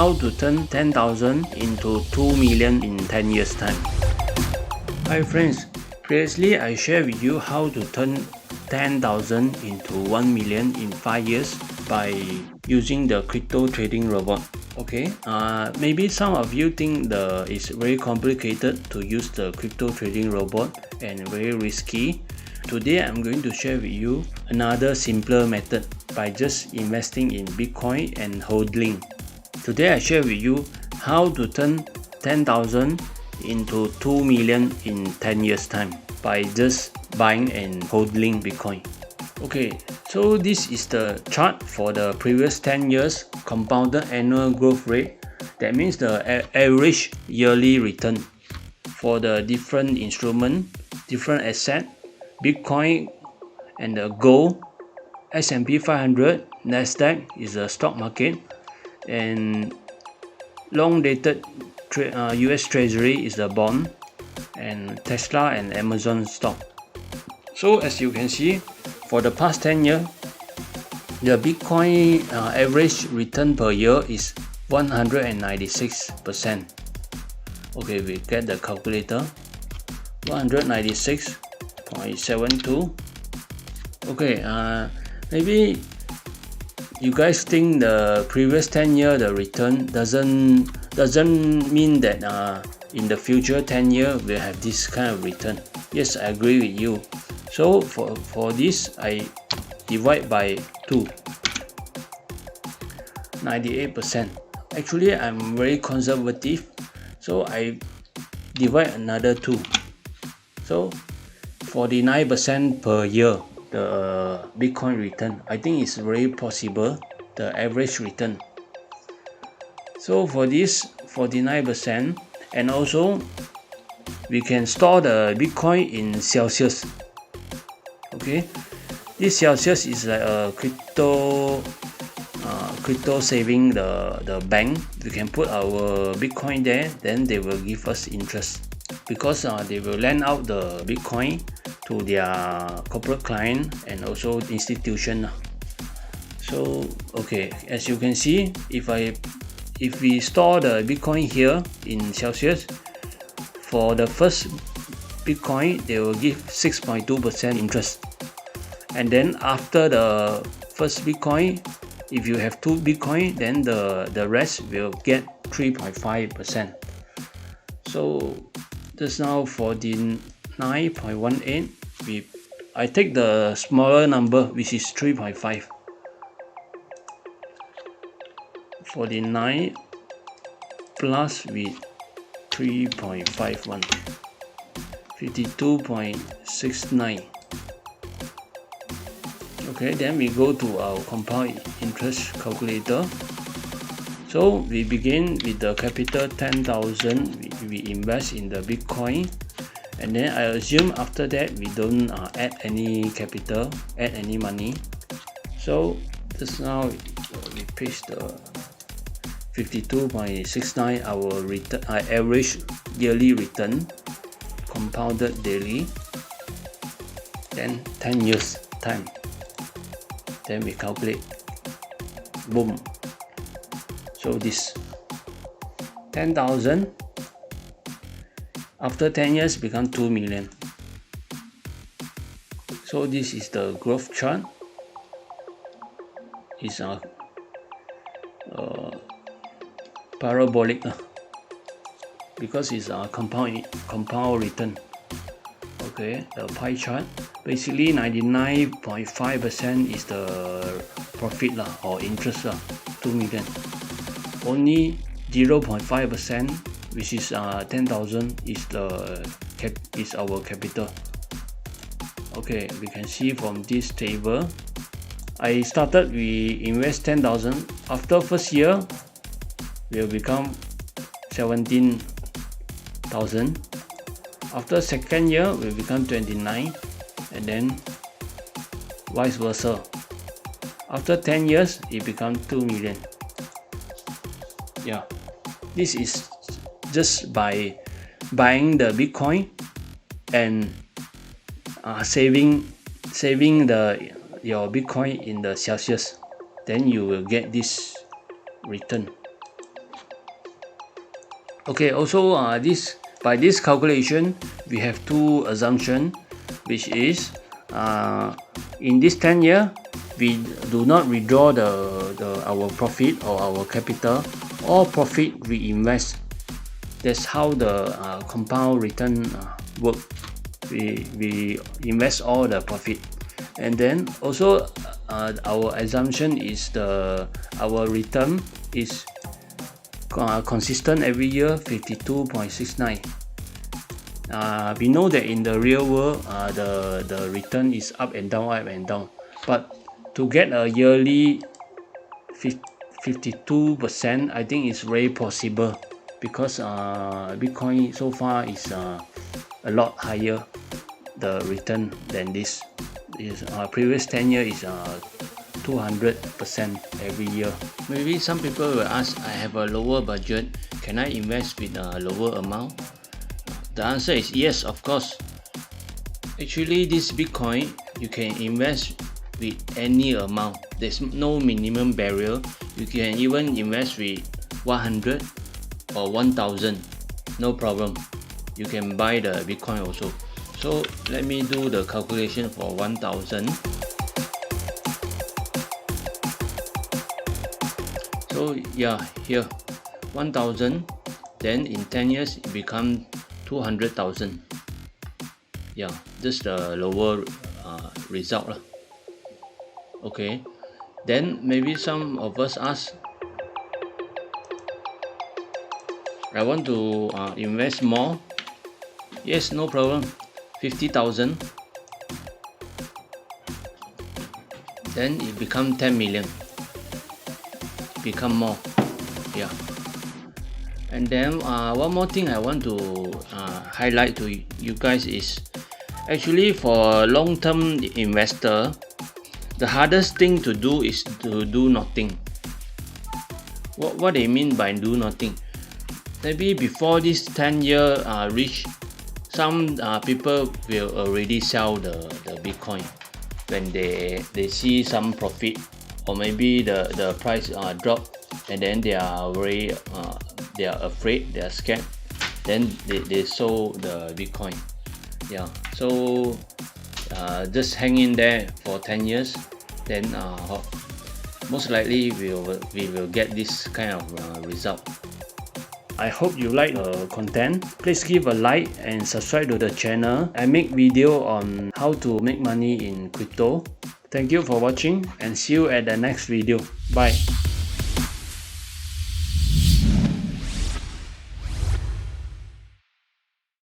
how to turn 10,000 into 2 million in 10 years time. Hi friends, previously I shared with you how to turn 10,000 into 1 million in 5 years by using the crypto trading robot. Okay, maybe some of you think it's very complicated to use the crypto trading robot and very risky. Today I'm going to share with you another simpler method by just investing in Bitcoin and holding. Today I share with you how to turn 10,000 into 2 million in 10 years time by just buying and holding Bitcoin. Okay, so this is the chart for the previous 10 years compounded annual growth rate. That means the average yearly return for the different instrument, different asset, Bitcoin and the gold, S&P 500, Nasdaq is the stock market, and long dated US Treasury is the bond, and Tesla and Amazon stock. So as you can see, for the past 10 years, the Bitcoin average return per year is 196%. Okay, we get the calculator. 196.72. Okay, maybe you guys think the previous 10 year the return doesn't mean that in the future 10 year we'll have this kind of return. Yes, I agree with you. So for this I divide by 2. 98%. Actually I'm very conservative, so I divide another 2. So 49% per year the Bitcoin return. I think it's very possible, the average return. So for this 49%, and also we can store the Bitcoin in Celsius. Okay, this Celsius is like a crypto saving the bank. We can put our Bitcoin there, then they will give us interest, because they will lend out the Bitcoin to their corporate client and also institution. So okay, as you can see, if we store the Bitcoin here in Celsius, for the first Bitcoin they will give 6.2% interest, and then after the first Bitcoin, if you have 2 Bitcoin, then the rest will get 3.5%. So just now 49.18, I take the smaller number, which is 3.5. 49 plus with 3.51, 52.69. Okay, then we go to our compound interest calculator. So we begin with the capital 10,000 we invest in the Bitcoin, and then I assume after that we don't add any capital, add any money. So just now we paste the 52.69 our return, average yearly return compounded daily, then 10 years time. Then we calculate, boom. So this 10,000 after 10 years become 2 million. So this is the growth chart. It's a parabolic, because it's a compound return. Okay, the pie chart, basically 99.5% is the profit or interest 2 million. Only 0.5%, which is 10,000, is our capital. Okay, we can see from this table, we invest 10,000. After first year will become 17,000. After second year will become 29, and then vice versa. After 10 years it becomes 2 million. Yeah, this is just by buying the Bitcoin and saving your Bitcoin in the Celsius, then you will get this return. Okay, also by this calculation we have two assumptions, which is in this 10 year we do not withdraw our profit or our capital. All profit we invest. That's how the compound return work. We invest all the profit, and then also our assumption is our return is consistent every year, 52.69. We know that in the real world the return is up and down, but to get a yearly 52%, I think it's very possible, because Bitcoin so far is a lot higher the return than this. Previous 10 year is 200% every year. Maybe some people will ask, I have a lower budget, can I invest with a lower amount? The answer is yes, of course. Actually, this Bitcoin you can invest with any amount. There's no minimum barrier. You can even invest with 100 or 1000, no problem. You can buy the Bitcoin also. So let me do the calculation for 1000. So yeah, here 1000, then in 10 years it becomes 200,000. Yeah, this is the lower result lah. Okay, then maybe some of us ask, I want to invest more. Yes, no problem, 50,000. Then it become 10 million. Become more. Yeah. And then one more thing I want to highlight to you guys is, actually for a long-term investor, the hardest thing to do is to do nothing. What they mean by do nothing? Maybe before this 10 year reach, some people will already sell the Bitcoin when they see some profit, or maybe the price drop, and then they are very they are afraid, they are scared, then they sold the Bitcoin. Yeah, so just hang in there for 10 years, then most likely we will get this kind of result. I hope you like the content. Please give a like and subscribe to the channel. I make video on how to make money in crypto. Thank you for watching, and see you at the next video. Bye.